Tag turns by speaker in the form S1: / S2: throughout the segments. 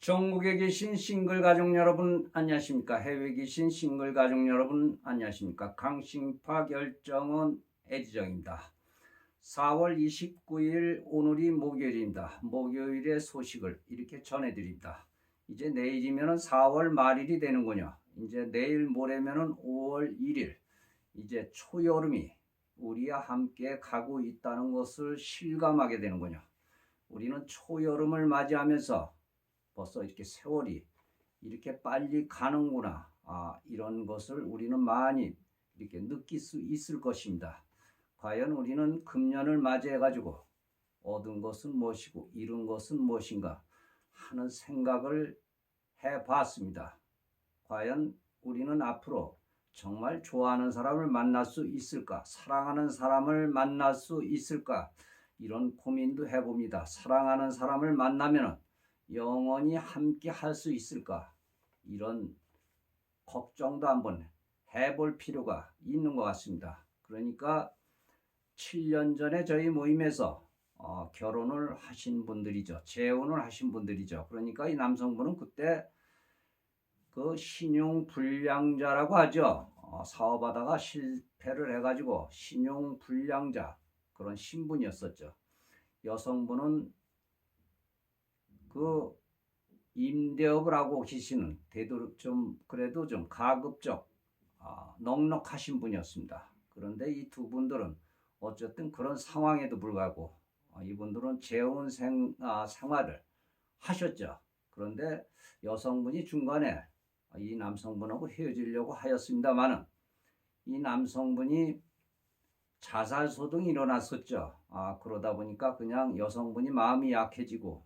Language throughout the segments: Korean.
S1: 전국에 계신 싱글 가족 여러분 안녕하십니까? 해외에 계신 싱글 가족 여러분 안녕하십니까? 강신파 결정은 에디정입니다. 4월 29일 오늘이 목요일입니다. 목요일의 소식을 이렇게 전해드립니다. 이제 내일이면 4월 말일이 되는군요. 이제 내일 모레면 5월 1일 이제 초여름이 우리와 함께 가고 있다는 것을 실감하게 되는군요. 우리는 초여름을 맞이하면서 벌써 이렇게 세월이 이렇게 빨리 가는구나. 이런 것을 우리는 많이 이렇게 느낄 수 있을 것입니다. 과연 우리는 금년을 맞이해 가지고 얻은 것은 무엇이고 잃은 것은 무엇인가 하는 생각을 해 봤습니다. 과연 우리는 앞으로 정말 좋아하는 사람을 만날 수 있을까? 사랑하는 사람을 만날 수 있을까? 이런 고민도 해봅니다. 사랑하는 사람을 만나면 영원히 함께 할 수 있을까? 이런 걱정도 한번 해볼 필요가 있는 것 같습니다. 그러니까 7년 전에 저희 모임에서 결혼을 하신 분들이죠. 재혼을 하신 분들이죠. 그러니까 이 남성분은 그때 그 신용불량자라고 하죠. 사업하다가 실패를 해가지고 신용불량자 그런 신분이었었죠. 여성분은 그 임대업을 하고 계시는 좀 그래도 좀 가급적 넉넉하신 분이었습니다. 그런데 이 두 분들은 어쨌든 그런 상황에도 불구하고 이분들은 재혼 생활을 하셨죠. 그런데 여성분이 중간에 이 남성분하고 헤어지려고 하였습니다만은 이 남성분이 자살 소동이 일어났었죠. 그러다 보니까 그냥 여성분이 마음이 약해지고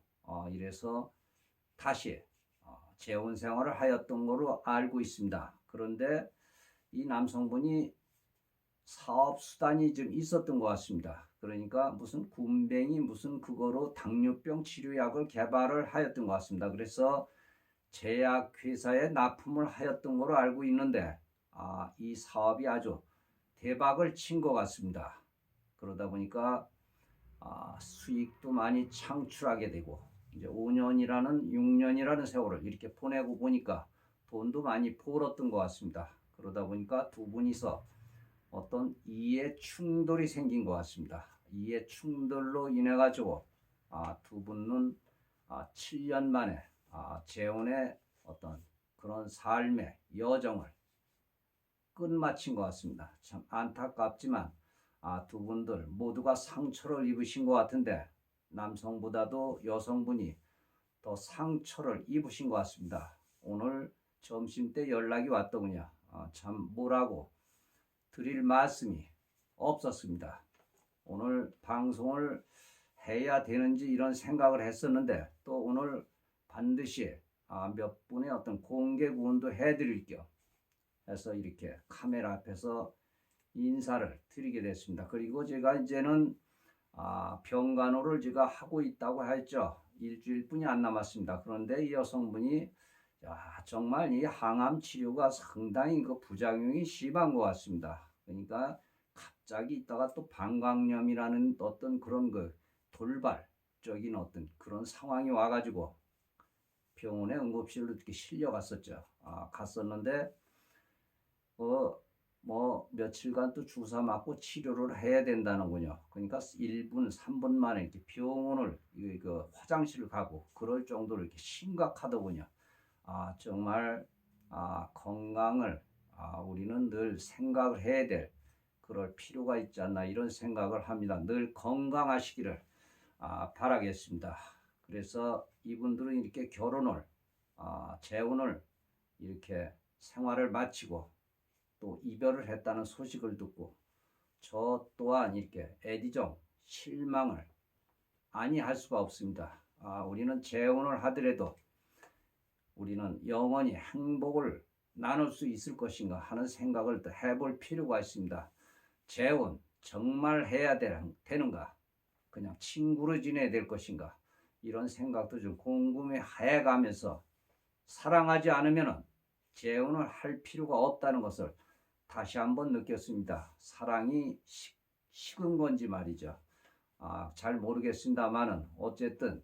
S1: 이래서 다시 재혼 생활을 하였던 거로 알고 있습니다. 그런데 이 남성분이 사업 수단이 좀 있었던 것 같습니다. 그러니까 무슨 군뱅이 무슨 그거로 당뇨병 치료약을 개발을 하였던 것 같습니다. 그래서 제약회사에 납품을 하였던 거로 알고 있는데 이 사업이 아주 대박을 친 것 같습니다. 그러다 보니까 수익도 많이 창출하게 되고 이제 5년이라는 6년이라는 세월을 이렇게 보내고 보니까 돈도 많이 벌었던 것 같습니다. 그러다 보니까 두 분이서 어떤 이해 충돌이 생긴 것 같습니다. 이해 충돌로 인해 가지고 두 분은 7년 만에 재혼의 어떤 그런 삶의 여정을 끝마친 것 같습니다. 참 안타깝지만 두 분들 모두가 상처를 입으신 것 같은데 남성보다도 여성분이 더 상처를 입으신 것 같습니다. 오늘 점심때 연락이 왔더군요. 참 뭐라고 드릴 말씀이 없었습니다. 오늘 방송을 해야 되는지 이런 생각을 했었는데 또 오늘 반드시 몇 분의 어떤 공개 구원도 해드릴 겸 해서 이렇게 카메라 앞에서 인사를 드리게 됐습니다. 그리고 제가 이제는 병간호를 제가 하고 있다고 했죠. 일주일뿐이 안 남았습니다. 그런데 이 여성분이 정말 이 항암 치료가 상당히 그 부작용이 심한 것 같습니다. 그러니까 갑자기 있다가 또 방광염이라는 어떤 그런 그 돌발적인 어떤 그런 상황이 와가지고 병원에 응급실로 이렇게 실려갔었죠. 갔었는데 뭐 며칠간 또 주사 맞고 치료를 해야 된다는군요. 그러니까 1분, 3분 만에 이렇게 병원을 그 화장실을 가고 그럴 정도로 이렇게 심각하더군요. 정말 건강을 우리는 늘 생각을 해야 될 그럴 필요가 있지 않나 이런 생각을 합니다. 늘 건강하시기를 바라겠습니다. 그래서 이분들은 이렇게 결혼을 재혼을 이렇게 생활을 마치고 또 이별을 했다는 소식을 듣고 저 또한 이렇게 애디정 실망을 아니할 수가 없습니다. 우리는 재혼을 하더라도 우리는 영원히 행복을 나눌 수 있을 것인가 하는 생각을 또 해볼 필요가 있습니다. 재혼 정말 해야 되는가? 그냥 친구로 지내야 될 것인가? 이런 생각도 좀 궁금해 해가면서 사랑하지 않으면 재혼을 할 필요가 없다는 것을 다시 한번 느꼈습니다. 사랑이 식은 건지 말이죠. 잘 모르겠습니다만은 어쨌든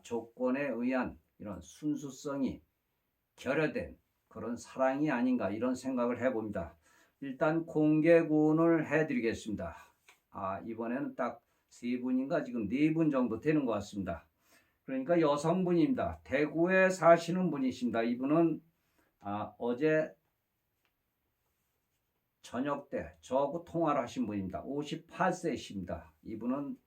S1: 조건에 의한 이런 순수성이 결여된 그런 사랑이 아닌가 이런 생각을 해봅니다. 일단 공개 구원을 해드리겠습니다. 이번에는 딱 세 분인가 지금 네 분 정도 되는 것 같습니다. 그러니까 여성분입니다. 대구에 사시는 분이십니다. 이분은 어제 저녁 때 저하고 통화를 하신 분입니다. 58세이십니다. 이분은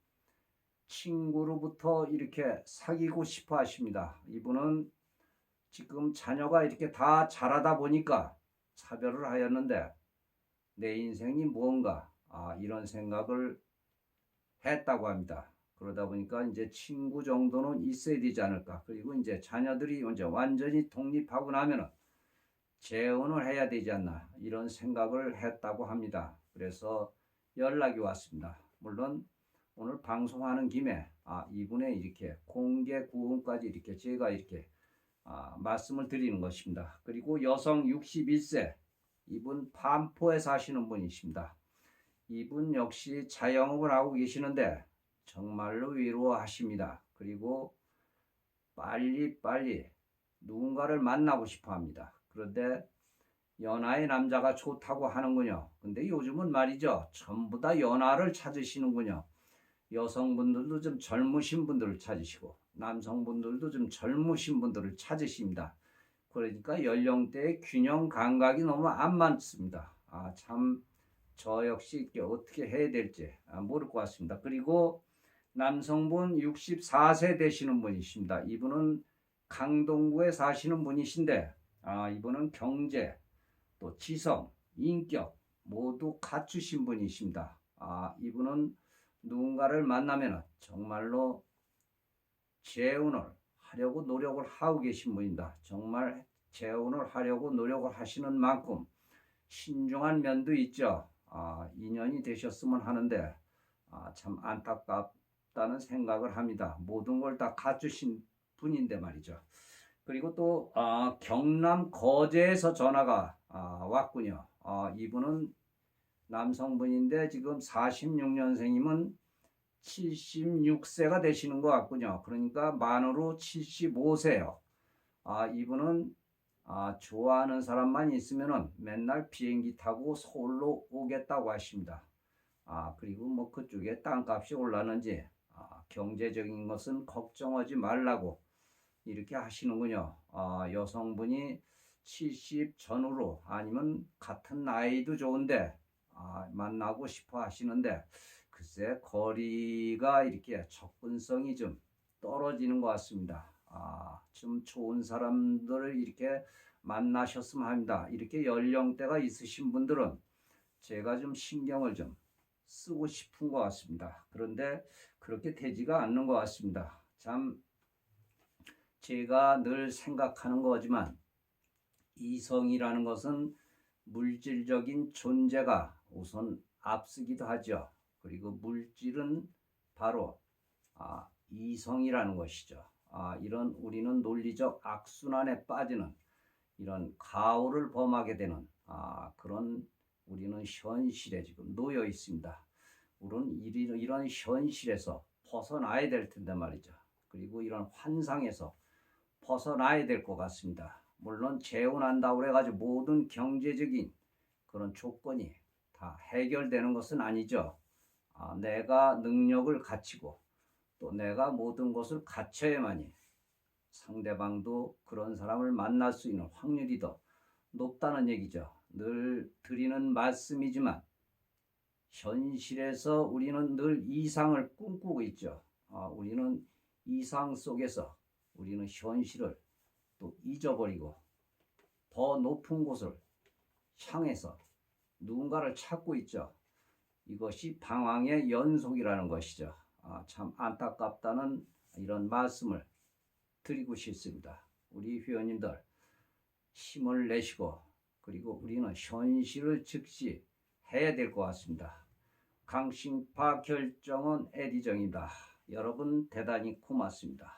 S1: 친구로부터 이렇게 사귀고 싶어 하십니다. 이분은 지금 자녀가 이렇게 다 자라다 보니까 차별을 하였는데 내 인생이 무언가 이런 생각을 했다고 합니다. 그러다 보니까 이제 친구 정도는 있어야 되지 않을까. 그리고 이제 자녀들이 이제 완전히 독립하고 나면은 재혼을 해야 되지 않나 이런 생각을 했다고 합니다. 그래서 연락이 왔습니다. 물론 오늘 방송하는 김에 이분의 이렇게 공개 구원까지 이렇게 제가 이렇게 말씀을 드리는 것입니다. 그리고 여성 61세 이분 반포에 사시는 분이십니다. 이분 역시 자영업을 하고 계시는데 정말로 외로워하십니다. 그리고 빨리 누군가를 만나고 싶어 합니다. 그런데 연하의 남자가 좋다고 하는군요. 근데 요즘은 말이죠. 전부 다 연하를 찾으시는군요. 여성분들도 좀 젊으신 분들을 찾으시고 남성분들도 좀 젊으신 분들을 찾으십니다. 그러니까 연령대의 균형 감각이 너무 안 맞습니다. 참 저 역시 어떻게 해야 될지 모를 것 같습니다. 그리고 남성분 64세 되시는 분이십니다. 이분은 강동구에 사시는 분이신데 이분은 경제, 또 지성, 인격 모두 갖추신 분이십니다. 이분은 누군가를 만나면 정말로 재혼을 하려고 노력을 하고 계신 분입니다. 정말 재혼을 하려고 노력을 하시는 만큼 신중한 면도 있죠. 인연이 되셨으면 하는데 참 안타깝다는 생각을 합니다. 모든 걸 다 갖추신 분인데 말이죠. 그리고 또 경남 거제에서 전화가 왔군요. 이분은 남성분인데 지금 46년생이면 76세가 되시는 것 같군요. 그러니까 만으로 75세요. 이분은 좋아하는 사람만 있으면은 맨날 비행기 타고 서울로 오겠다고 하십니다. 그리고 뭐 그쪽에 땅값이 올랐는지 경제적인 것은 걱정하지 말라고 이렇게 하시는군요. 여성분이 70 전후로 아니면 같은 나이도 좋은데 만나고 싶어 하시는데 글쎄 거리가 이렇게 접근성이 좀 떨어지는 것 같습니다. 좀 좋은 사람들을 이렇게 만나셨으면 합니다. 이렇게 연령대가 있으신 분들은 제가 좀 신경을 좀 쓰고 싶은 것 같습니다. 그런데 그렇게 되지가 않는 것 같습니다. 참 제가 늘 생각하는 거지만 이성이라는 것은 물질적인 존재가 우선 앞서기도 하죠. 그리고 물질은 바로 이성이라는 것이죠. 이런 우리는 논리적 악순환에 빠지는 이런 가오를 범하게 되는 그런 우리는 현실에 지금 놓여 있습니다. 우리는 이런 현실에서 벗어나야 될 텐데 말이죠. 그리고 이런 환상에서 벗어나야 될 것 같습니다. 물론 재혼한다고 그래가지고 모든 경제적인 그런 조건이 다 해결되는 것은 아니죠. 내가 능력을 갖추고 또 내가 모든 것을 갖춰야만이 상대방도 그런 사람을 만날 수 있는 확률이 더 높다는 얘기죠. 늘 드리는 말씀이지만 현실에서 우리는 늘 이상을 꿈꾸고 있죠. 우리는 이상 속에서 우리는 현실을 또 잊어버리고 더 높은 곳을 향해서 누군가를 찾고 있죠. 이것이 방황의 연속이라는 것이죠. 참 안타깝다는 이런 말씀을 드리고 싶습니다. 우리 회원님들 힘을 내시고 그리고 우리는 현실을 직시해야 될 것 같습니다. 강신파 결정은 에디정입니다. 여러분 대단히 고맙습니다.